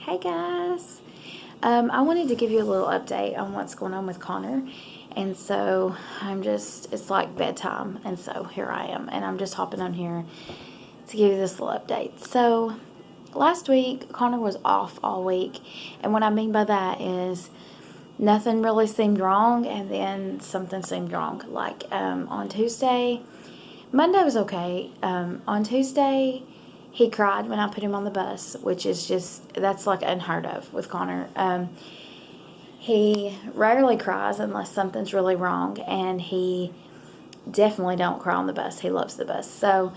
Hey guys. I wanted to give you a little update on what's going on with Connor. And so it's like bedtime. And so here I am. And I'm just hopping on here to give you this little update. So last week, Connor was off all week. And what I mean by that is nothing really seemed wrong. And then something seemed wrong. Like on Tuesday, Monday was okay. On Tuesday, he cried when I put him on the bus, which is that's like unheard of with Connor. He rarely cries unless something's really wrong, and he definitely don't cry on the bus. He loves the bus. So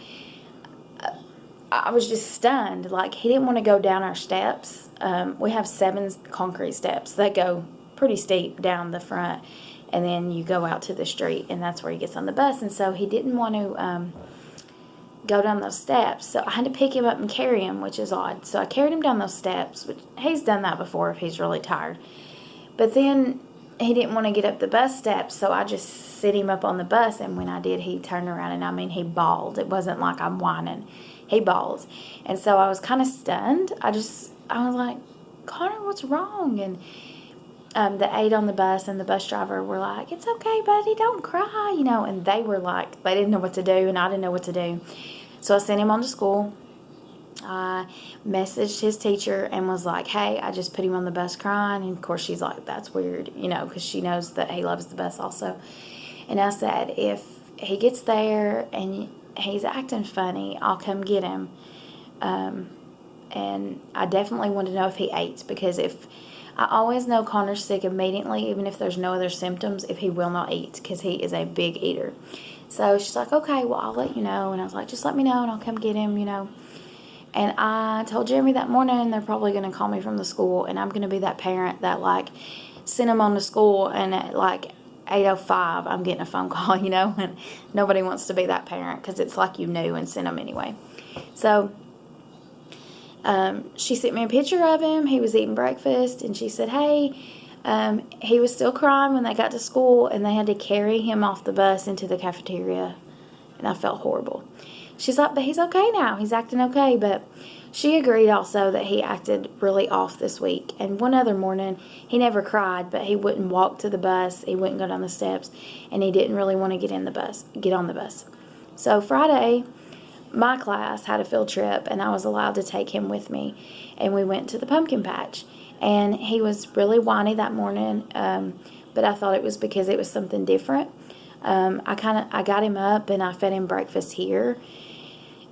I was just stunned. Like, he didn't want to go down our steps. We have 7 concrete steps that go pretty steep down the front, and then you go out to the street, and that's where he gets on the bus. And so he didn't want to go down those steps. So I had to pick him up and carry him, which is odd. So I carried him down those steps, which he's done that before if he's really tired. But then he didn't want to get up the bus steps, so I just sit him up on the bus, and when I did, he turned around, and I mean, he bawled. It wasn't like I'm whining. He bawled. And so I was kind of stunned. I was like, Connor, what's wrong? And the aide on the bus and the bus driver were like, it's okay, buddy, don't cry, and they were like, they didn't know what to do, and I didn't know what to do. So I sent him on to school. I messaged his teacher and was like, hey, I just put him on the bus crying. And of course she's like, that's weird, because she knows that he loves the bus also. And I said, if he gets there and he's acting funny, I'll come get him. And I definitely want to know if he ate, because I always know Connor's sick immediately, even if there's no other symptoms, if he will not eat, because he is a big eater. So she's like, okay, well, I'll let you know. And I was like, just let me know and I'll come get him, And I told Jeremy that morning they're probably going to call me from the school, and I'm going to be that parent that, like, sent him on to school, and at, like, 8:05, I'm getting a phone call, and nobody wants to be that parent because it's like you knew and sent him anyway. So she sent me a picture of him. He was eating breakfast, and she said, hey, he was still crying when they got to school, and they had to carry him off the bus into the cafeteria, and I felt horrible. She's like, but he's okay now. He's acting okay. But she agreed also that he acted really off this week. And one other morning, he never cried, but he wouldn't walk to the bus. He wouldn't go down the steps, and he didn't really want to get on the bus. So Friday, my class had a field trip, and I was allowed to take him with me. And we went to the pumpkin patch. And he was really whiny that morning, but I thought it was because it was something different. I got him up, and I fed him breakfast here.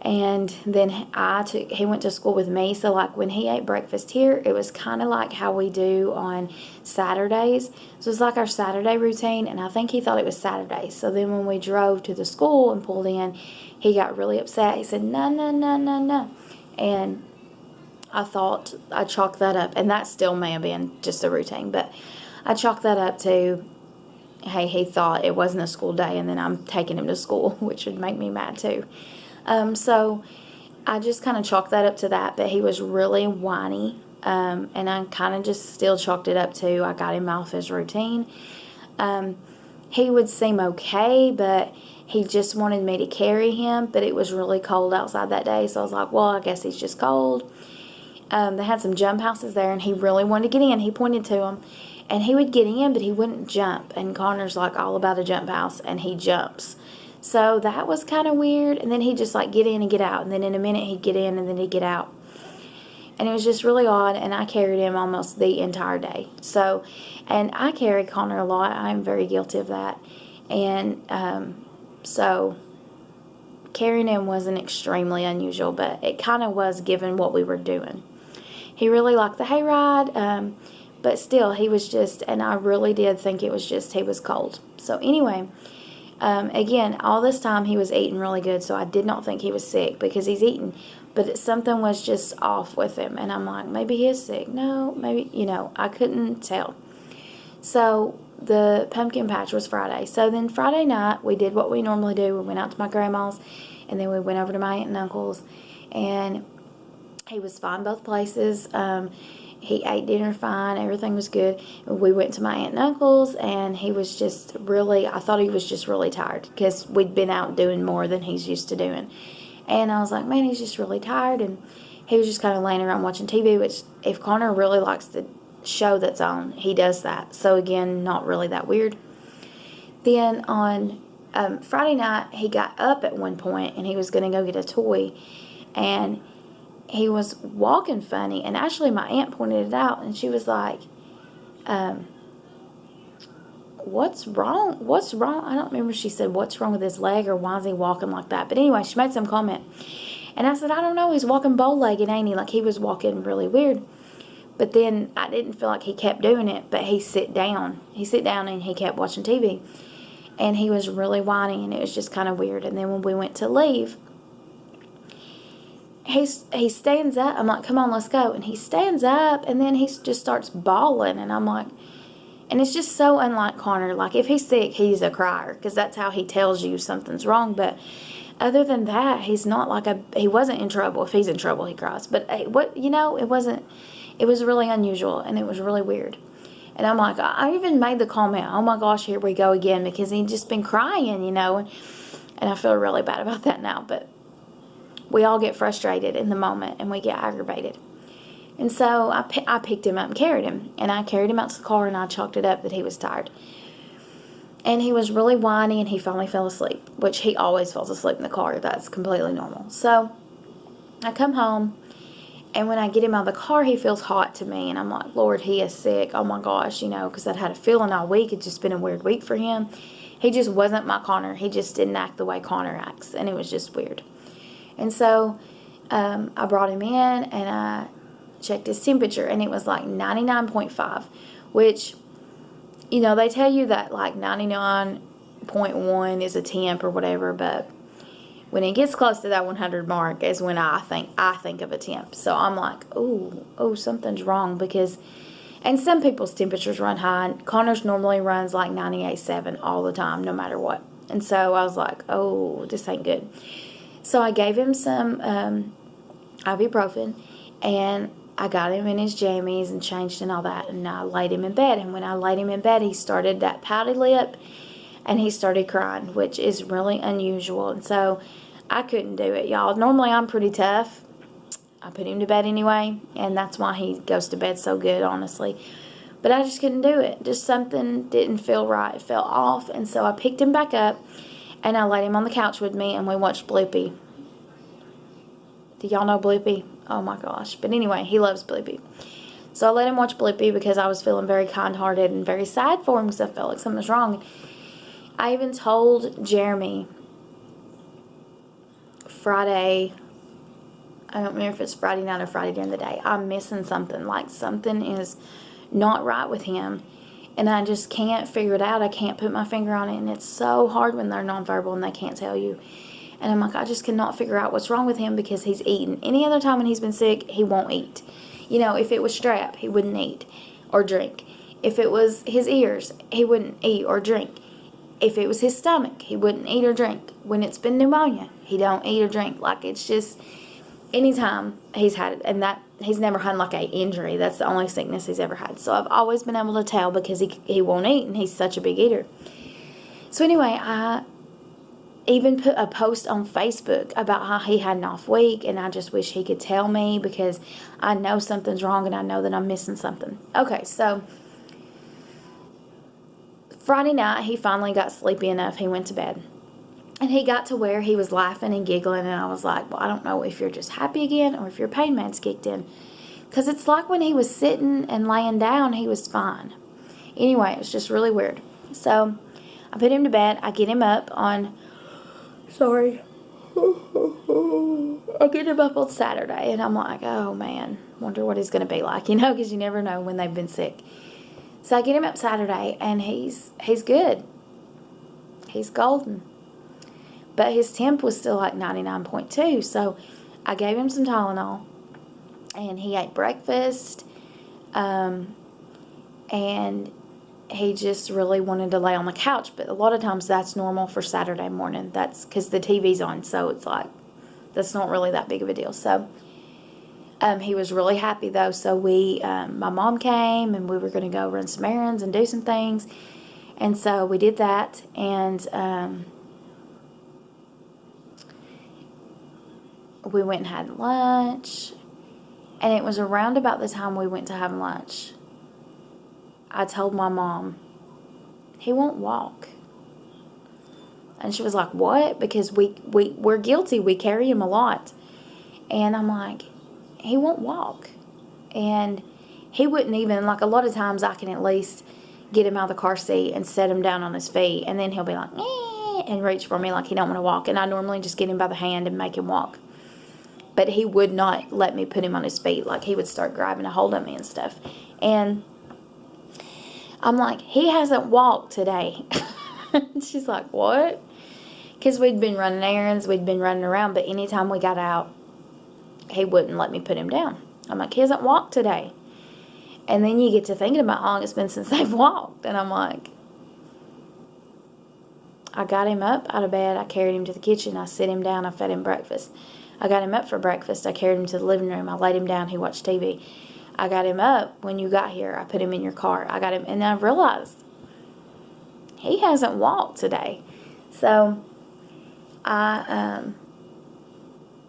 And then he went to school with me. So, like, when he ate breakfast here, it was kind of like how we do on Saturdays. So it was like our Saturday routine, and I think he thought it was Saturday. So then when we drove to the school and pulled in, he got really upset. He said, no, no, no, no, no. And I thought I chalked that up, and that still may have been just a routine, but I chalked that up to, hey, he thought it wasn't a school day, and then I'm taking him to school, which would make me mad too. So I just kind of chalked that up to that, but he was really whiny, and I kind of just still chalked it up to I got him off his routine. He would seem okay, but he just wanted me to carry him, but it was really cold outside that day, so I was like, well, I guess he's just cold. They had some jump houses there, and he really wanted to get in. He pointed to them, and he would get in, but he wouldn't jump, and Connor's like all about a jump house, and he jumps. So that was kind of weird. And then he'd just like get in and get out. And then in a minute he'd get in and then he'd get out. And it was just really odd. And I carried him almost the entire day. So, and I carry Connor a lot. I'm very guilty of that. And so carrying him wasn't extremely unusual, but it kind of was given what we were doing. He really liked the hayride. But still, he was just, and I really did think it was just he was cold. So anyway, again, all this time he was eating really good, so I did not think he was sick because he's eating, but something was just off with him, and I'm like, maybe he is sick. No, maybe, I couldn't tell. So the pumpkin patch was Friday. So then Friday night, we did what we normally do. We went out to my grandma's, and then we went over to my aunt and uncle's, and he was fine both places. He ate dinner fine. Everything was good. We went to my aunt and uncle's, and he was just really, I thought he was just really tired because we'd been out doing more than he's used to doing. And I was like, man, he's just really tired. And he was just kind of laying around watching TV, which if Connor really likes the show that's on, he does that. So again, not really that weird. Then on Friday night, he got up at one point and he was going to go get a toy, and he was walking funny. And actually, my aunt pointed it out, and she was like, what's wrong? What's wrong? I don't remember if she said, what's wrong with his leg, or why is he walking like that? But anyway, she made some comment. And I said, I don't know, he's walking bow-legged, ain't he? Like, he was walking really weird. But then I didn't feel like he kept doing it, but he sit down. He sit down and he kept watching TV. And he was really whining, and it was just kind of weird. And then when we went to leave, he stands up. I'm like, come on, let's go. And he stands up, and then he just starts bawling. And I'm like, and it's just so unlike Connor. Like, if he's sick, he's a crier, because that's how he tells you something's wrong. But other than that, he's not like he wasn't in trouble. If he's in trouble, he cries. But it was really unusual, and it was really weird. And I'm like, I even made the comment, oh my gosh, here we go again, because he'd just been crying, and I feel really bad about that now. But we all get frustrated in the moment, and we get aggravated. And so I picked him up and carried him, and I carried him out to the car, and I chalked it up that he was tired. And he was really whiny, and he finally fell asleep, which he always falls asleep in the car. That's completely normal. So I come home, and when I get him out of the car, he feels hot to me. And I'm like, Lord, he is sick. Oh, my gosh, because I'd had a feeling all week. It's just been a weird week for him. He just wasn't my Connor. He just didn't act the way Connor acts, and it was just weird. And so I brought him in, and I checked his temperature, and it was like 99.5, which, they tell you that like 99.1 is a temp or whatever, but when it gets close to that 100 mark is when I think of a temp. So I'm like, oh, something's wrong, and some people's temperatures run high. Connor's normally runs like 98.7 all the time, no matter what. And so I was like, oh, this ain't good. So I gave him some ibuprofen, and I got him in his jammies and changed and all that, and I laid him in bed. And when I laid him in bed, he started that pouty lip, and he started crying, which is really unusual. And so I couldn't do it, y'all. Normally I'm pretty tough. I put him to bed anyway, and that's why he goes to bed so good, honestly. But I just couldn't do it. Just something didn't feel right. It felt off. And so I picked him back up, and I laid him on the couch with me, and we watched Bloopy. Do y'all know Bloopy? Oh my gosh. But anyway, he loves Bloopy. So I let him watch Bloopy because I was feeling very kind-hearted and very sad for him, because I felt like something was wrong. I even told Jeremy Friday, I don't remember if it's Friday night or Friday during the day, I'm missing something. Like, something is not right with him, and I just can't figure it out. I can't put my finger on it, and it's so hard when they're nonverbal and they can't tell you. And I'm like, I just cannot figure out what's wrong with him, because he's eaten. Any other time when he's been sick, he won't eat. If it was strep, he wouldn't eat or drink. If it was his ears, he wouldn't eat or drink. If it was his stomach, he wouldn't eat or drink. When it's been pneumonia, he don't eat or drink. Like, it's just, anytime he's had it, and that he's never had like a injury. That's the only sickness he's ever had. So I've always been able to tell, because he won't eat, and he's such a big eater. So anyway, I even put a post on Facebook about how he had an off week, and I just wish he could tell me, because I know something's wrong, and I know that I'm missing something. Okay, so Friday night, he finally got sleepy enough. He went to bed, and he got to where he was laughing and giggling, and I was like, well, I don't know if you're just happy again or if your pain meds kicked in, because it's like when he was sitting and laying down, he was fine. Anyway, it was just really weird. So I put him to bed. I get him up on I get him up on Saturday, and I'm like, oh man, wonder what he's going to be like, because you never know when they've been sick. So I get him up Saturday, and he's good. He's golden. But his temp was still like 99.2, so I gave him some Tylenol, and he ate breakfast, and he just really wanted to lay on the couch. But a lot of times that's normal for Saturday morning. That's because the TV's on, so it's like, that's not really that big of a deal. So he was really happy though. So my mom came, and we were going to go run some errands and do some things. And so we did that, and we went and had lunch, And it was around about the time we went to have lunch. I told my mom, he won't walk. And she was like, what? Because we're guilty. We carry him a lot. And I'm like, he won't walk. And he wouldn't even, like, a lot of times I can at least get him out of the car seat and set him down on his feet. And then he'll be like, and reach for me like he don't want to walk. And I normally just get him by the hand and make him walk. But he would not let me put him on his feet. Like, he would start grabbing a hold of me and stuff. And I'm like, he hasn't walked today. She's like, what? Because we'd been running errands, we'd been running around, but anytime we got out, he wouldn't let me put him down. I'm like, he hasn't walked today. And then you get to thinking about how long it's been since they've walked. And I'm like, I got him up out of bed, I carried him to the kitchen, I set him down, I fed him breakfast. I got him up for breakfast, I carried him to the living room, I laid him down, he watched TV. I got him up when you got here, I put him in your car. I got him, and I realized he hasn't walked today. So I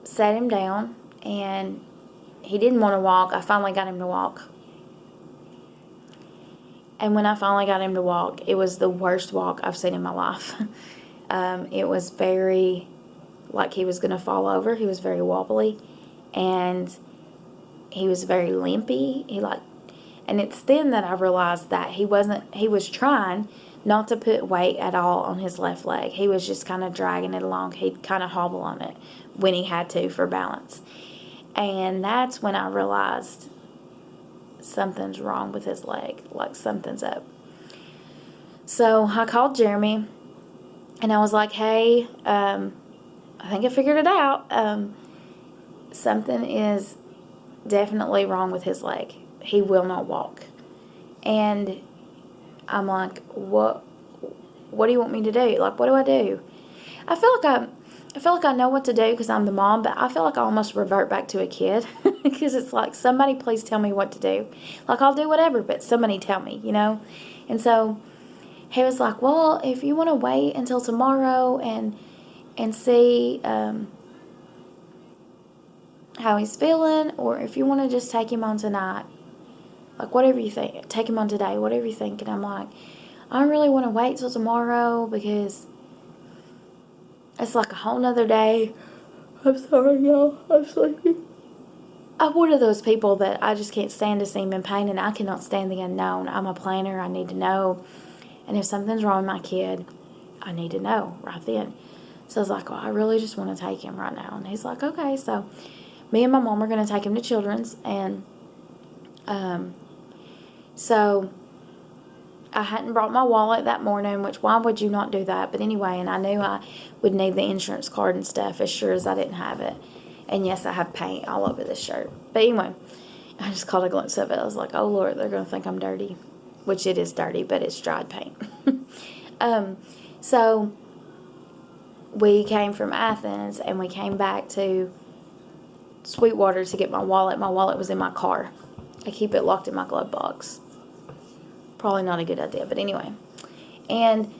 sat him down, and he didn't want to walk. I finally got him to walk. And when I finally got him to walk, it was the worst walk I've seen in my life. It was very, like he was going to fall over. He was very wobbly, and he was very limpy. And it's then that I realized that he was trying not to put weight at all on his left leg. He was just kind of dragging it along. He'd kind of hobble on it when he had to for balance. And that's when I realized something's wrong with his leg, like something's up. So I called Jeremy, and I was like, hey, I think I figured it out. Something is definitely wrong with his leg. He will not walk. And I'm like, what do you want me to do? Like, what do I do? I feel like I know what to do because I'm the mom, but I feel like I almost revert back to a kid because it's like, somebody please tell me what to do. Like, I'll do whatever, but somebody tell me, you know? And so he was like, well, if you want to wait until tomorrow and see how he's feeling, or if you want to just take him on tonight, like, whatever you think, take him on today, whatever you think. And I'm like, I don't really want to wait till tomorrow because it's like a whole nother day. I'm sorry, y'all. I'm sleepy. I'm one of those people that I just can't stand to see him in pain, and I cannot stand the unknown. I'm a planner. I need to know. And if something's wrong with my kid, I need to know right then. So I was like, well, I really just want to take him right now. And he's like, okay. So me and my mom are going to take him to Children's. And so I hadn't brought my wallet that morning, which why would you not do that? But anyway, and I knew I would need the insurance card and stuff as sure as I didn't have it. And yes, I have paint all over this shirt. But anyway, I just caught a glimpse of it. I was like, oh, Lord, they're going to think I'm dirty. Which it is dirty, but it's dried paint. So we came from Athens, and we came back to Sweetwater to get my wallet. My wallet was in my car. I keep it locked in my glove box. Probably not a good idea, but anyway. And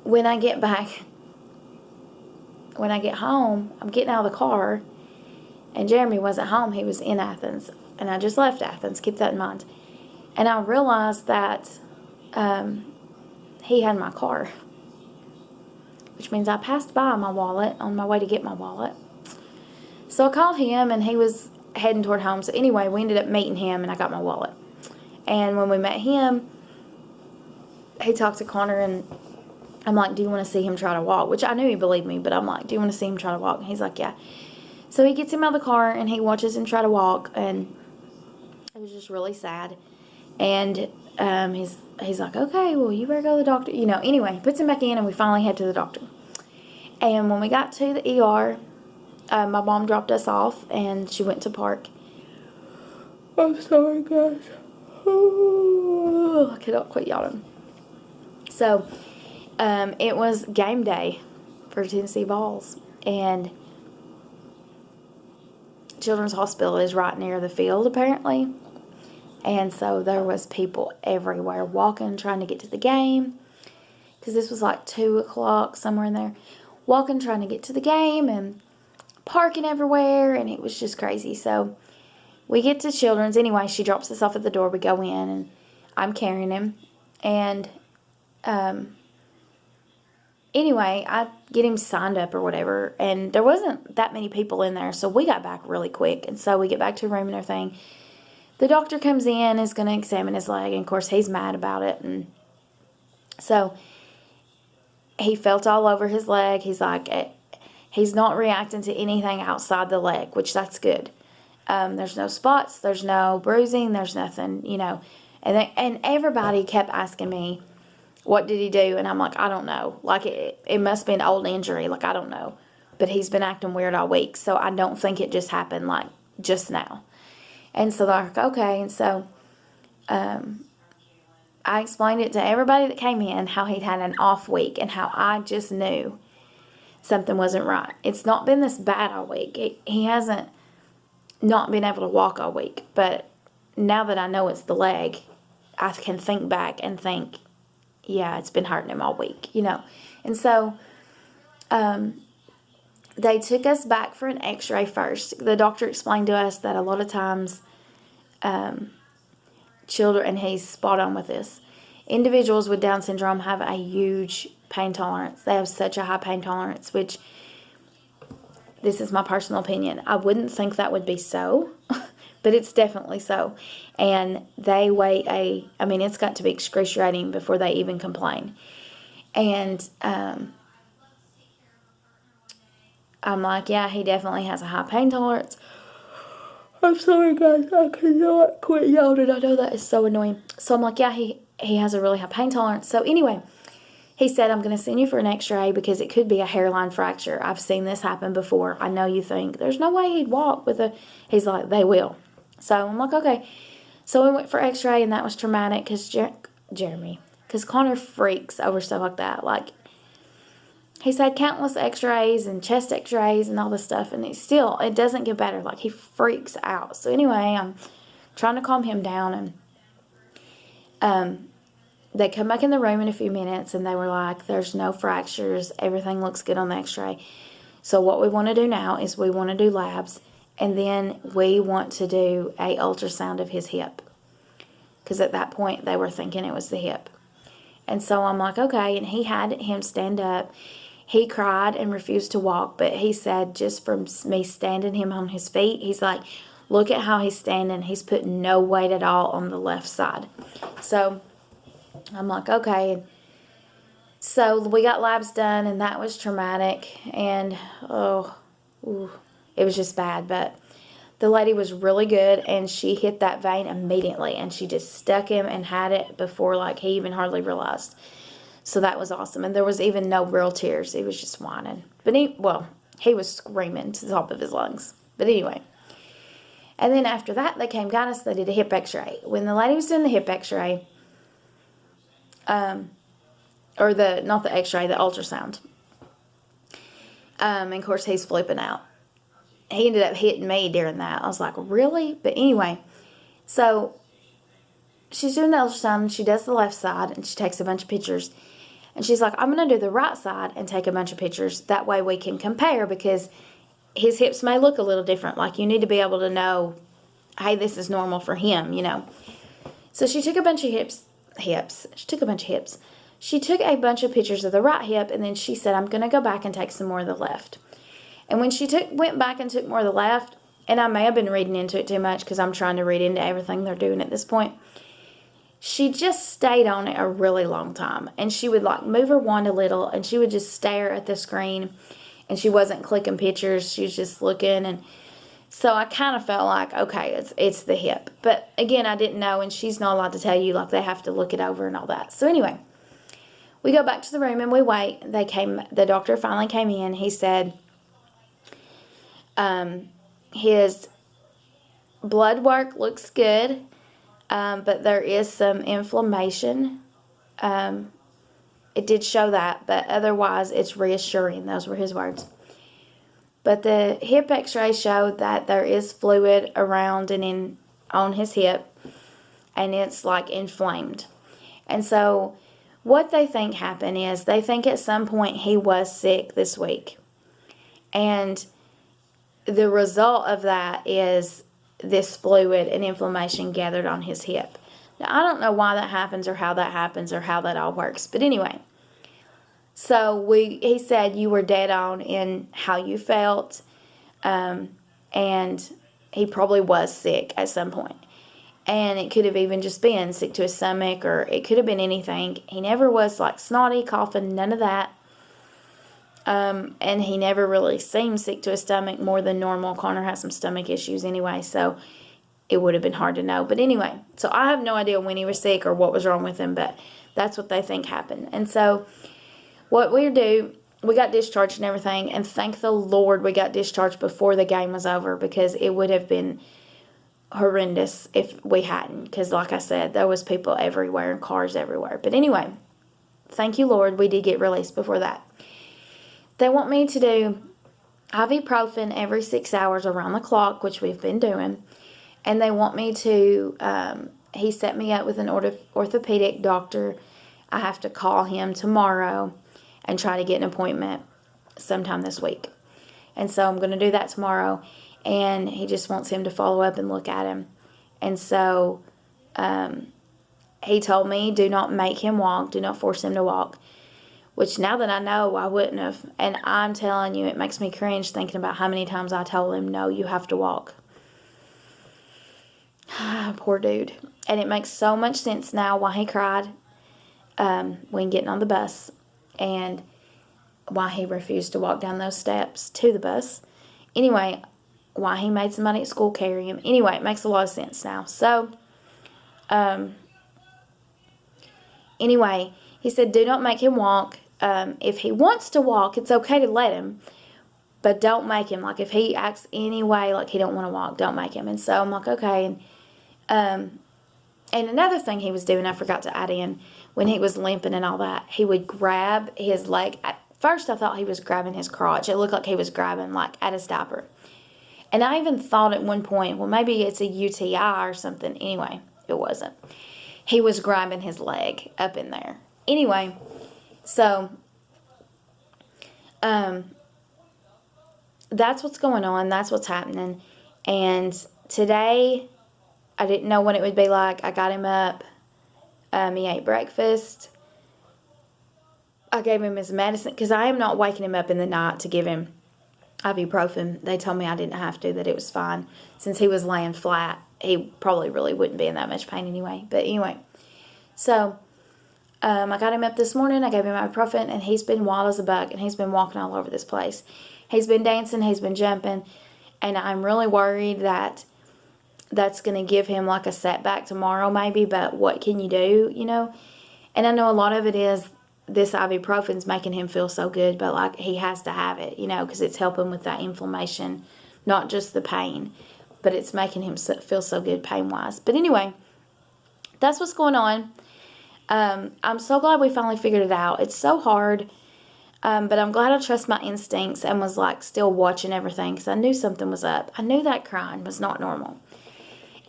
when I get home, I'm getting out of the car, and Jeremy wasn't home. He was in Athens, and I just left Athens. Keep that in mind. And I realized that he had my car, which means I passed by my wallet on my way to get my wallet. So I called him, and he was heading toward home. So anyway, we ended up meeting him, and I got my wallet. And when we met him, he talked to Connor, and I'm like, do you want to see him try to walk? Which I knew he believed me, but I'm like, do you want to see him try to walk? And he's like, yeah. So he gets him out of the car, and he watches him try to walk, and it was just really sad. And he's like, okay, well, you better go to the doctor. You know, anyway, he puts him back in, and we finally head to the doctor. And when we got to the ER, my mom dropped us off, and she went to park. I'm sorry, guys. I cannot quit yawning. So, it was game day for Tennessee Vols, and Children's Hospital is right near the field, apparently. And so there was people everywhere walking, trying to get to the game, because this was like 2 o'clock, somewhere in there. Walking, trying to get to the game, and parking everywhere, and it was just crazy. So we get to Children's. Anyway, she drops us off at the door. We go in, and I'm carrying him. And anyway, I get him signed up or whatever. And there wasn't that many people in there, so we got back really quick. And so we get back to the room and everything. The doctor comes in, is going to examine his leg. And, of course, he's mad about it. And so he felt all over his leg. He's like, he's not reacting to anything outside the leg, which that's good. There's no spots. There's no bruising. There's nothing, And everybody kept asking me, what did he do? And I'm like, I don't know. Like, it must be an old injury. Like, I don't know. But he's been acting weird all week. So I don't think it just happened, like, just now. And so they're like, okay. And so I explained it to everybody that came in, how he'd had an off week and how I just knew something wasn't right. It's not been this bad all week. He hasn't not been able to walk all week. But now that I know it's the leg, I can think back and think, yeah, it's been hurting him all week, And so they took us back for an x-ray first. The doctor explained to us that a lot of times children, and he's spot on with this, individuals with Down syndrome have a huge pain tolerance. They have such a high pain tolerance, which, this is my personal opinion, I wouldn't think that would be so, but it's definitely so. And they wait it's got to be excruciating before they even complain. And I'm like, yeah, he definitely has a high pain tolerance. I'm sorry, guys, I cannot quit yelling. I know that is so annoying. So I'm like, yeah, he has a really high pain tolerance. So anyway, he said, I'm going to send you for an x-ray because it could be a hairline fracture. I've seen this happen before. I know you think there's no way he'd walk with a... He's like, they will. So I'm like, okay. So we went for x-ray, and that was traumatic because because Connor freaks over stuff like that. Like, he's had countless x-rays and chest x-rays and all this stuff, and it doesn't get better. Like, he freaks out. So anyway, I'm trying to calm him down, and they come back in the room in a few minutes, and they were like, there's no fractures. Everything looks good on the x-ray. So what we want to do now is we want to do labs, and then we want to do a ultrasound of his hip. Because at that point, they were thinking it was the hip. And so I'm like, okay. And he had him stand up. He cried and refused to walk, but he said just from me standing him on his feet, he's like, look at how he's standing. He's putting no weight at all on the left side. So I'm like, okay. So we got labs done, and that was traumatic. And, it was just bad. But the lady was really good, and she hit that vein immediately, and she just stuck him and had it before, like, he even hardly realized. So that was awesome. And there was even no real tears. He was just whining. But he was screaming to the top of his lungs. But anyway. And then after that, they got us, they did a hip x-ray. When the lady was doing the hip x-ray, not the x-ray, the ultrasound. And of course, he's flipping out. He ended up hitting me during that. I was like, really? But anyway, so she's doing the ultrasound. She does the left side, and she takes a bunch of pictures. And she's like, I'm going to do the right side and take a bunch of pictures. That way we can compare, because his hips may look a little different. Like, you need to be able to know, hey, this is normal for him, So she took a bunch of hips. She took a bunch of hips. She took a bunch of pictures of the right hip, and then she said, I'm going to go back and take some more of the left. And when she went back and took more of the left, and I may have been reading into it too much because I'm trying to read into everything they're doing at this point, she just stayed on it a really long time. And she would, like, move her wand a little, and she would just stare at the screen, and she wasn't clicking pictures. She was just looking. And so I kind of felt like, okay, it's the hip. But again, I didn't know, and she's not allowed to tell you, like, they have to look it over and all that. So anyway, we go back to the room and we wait. The doctor finally came in. He said his blood work looks good, but there is some inflammation. It did show that, but otherwise it's reassuring. Those were his words. But the hip x-ray showed that there is fluid around and on his hip, and it's like inflamed. And so what they think happened is they think at some point he was sick this week. And the result of that is this fluid and inflammation gathered on his hip. Now, I don't know why that happens or how that all works. But anyway, so he said you were dead on in how you felt, and he probably was sick at some point. And it could have even just been sick to his stomach, or it could have been anything. He never was like snotty, coughing, none of that. And he never really seemed sick to his stomach more than normal. Connor has some stomach issues anyway, so it would have been hard to know. But anyway, so I have no idea when he was sick or what was wrong with him, but that's what they think happened. And so what we do, we got discharged and everything, and thank the Lord we got discharged before the game was over, because it would have been horrendous if we hadn't, because like I said, there was people everywhere and cars everywhere. But anyway, thank you, Lord, we did get released before that. They want me to do ibuprofen every 6 hours around the clock, which we've been doing, and they want me to, he set me up with an orthopedic doctor. I have to call him tomorrow and try to get an appointment sometime this week. And so I'm going to do that tomorrow. And he just wants him to follow up and look at him. And so he told me, do not make him walk. Do not force him to walk. Which now that I know, I wouldn't have. And I'm telling you, it makes me cringe thinking about how many times I told him, no, you have to walk. Poor dude. And it makes so much sense now why he cried when getting on the bus. And why he refused to walk down those steps to the bus. Anyway, why he made somebody at school carry him. Anyway, it makes a lot of sense now. So, anyway, he said, do not make him walk. If he wants to walk, it's okay to let him, but don't make him. Like, if he acts any way like he don't want to walk, don't make him. And so I'm like, okay. And another thing he was doing, I forgot to add in, when he was limping and all that, he would grab his leg. At first, I thought he was grabbing his crotch. It looked like he was grabbing, like, at his diaper. And I even thought at one point, well, maybe it's a UTI or something. Anyway, it wasn't. He was grabbing his leg up in there. Anyway, so that's what's going on. That's what's happening. And today, I didn't know what it would be like. I got him up. He ate breakfast. I gave him his medicine, because I am not waking him up in the night to give him ibuprofen. They told me I didn't have to, that it was fine. Since he was laying flat, he probably really wouldn't be in that much pain anyway. But anyway, so I got him up this morning. I gave him ibuprofen, and he's been wild as a buck, and he's been walking all over this place. He's been dancing, he's been jumping, and I'm really worried that that's going to give him like a setback tomorrow maybe, but what can you do, you know? And I know a lot of it is this ibuprofen's making him feel so good, but like he has to have it, you know, because it's helping with that inflammation, not just the pain, but it's making him feel so good pain-wise. But anyway, that's what's going on. I'm so glad we finally figured it out. It's so hard, but I'm glad I trust my instincts and was like still watching everything, because I knew something was up. I knew that crying was not normal.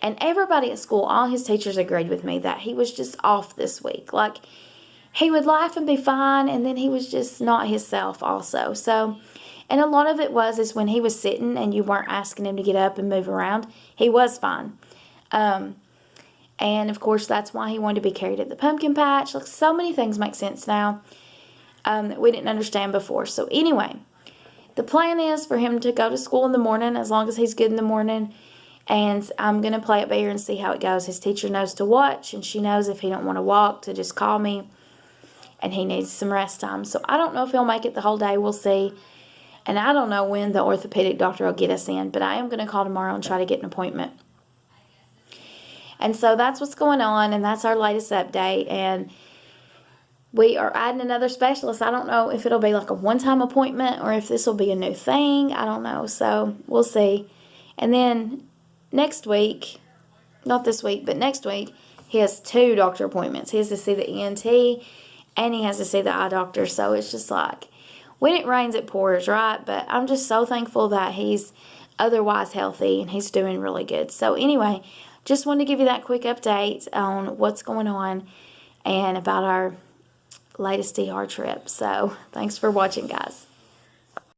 And everybody at school, all his teachers agreed with me that he was just off this week. Like, he would laugh and be fine, and then he was just not himself also. So, and a lot of it is when he was sitting and you weren't asking him to get up and move around, he was fine. And, of course, that's why he wanted to be carried at the pumpkin patch. Like, so many things make sense now that we didn't understand before. So, anyway, the plan is for him to go to school in the morning, as long as he's good in the morning. And I'm going to play it by ear and see how it goes. His teacher knows to watch, and she knows if he don't want to walk to just call me, and he needs some rest time. So I don't know if he'll make it the whole day. We'll see. And I don't know when the orthopedic doctor will get us in, but I am going to call tomorrow and try to get an appointment. And so that's what's going on, and that's our latest update. And we are adding another specialist. I don't know if it'll be like a one-time appointment or if this will be a new thing. I don't know. So we'll see. And then next week, not this week, but next week, he has 2 doctor appointments. He has to see the ENT, and he has to see the eye doctor. So it's just like, when it rains, it pours, right? But I'm just so thankful that he's otherwise healthy, and he's doing really good. So anyway, just wanted to give you that quick update on what's going on and about our latest DR trip. So thanks for watching, guys.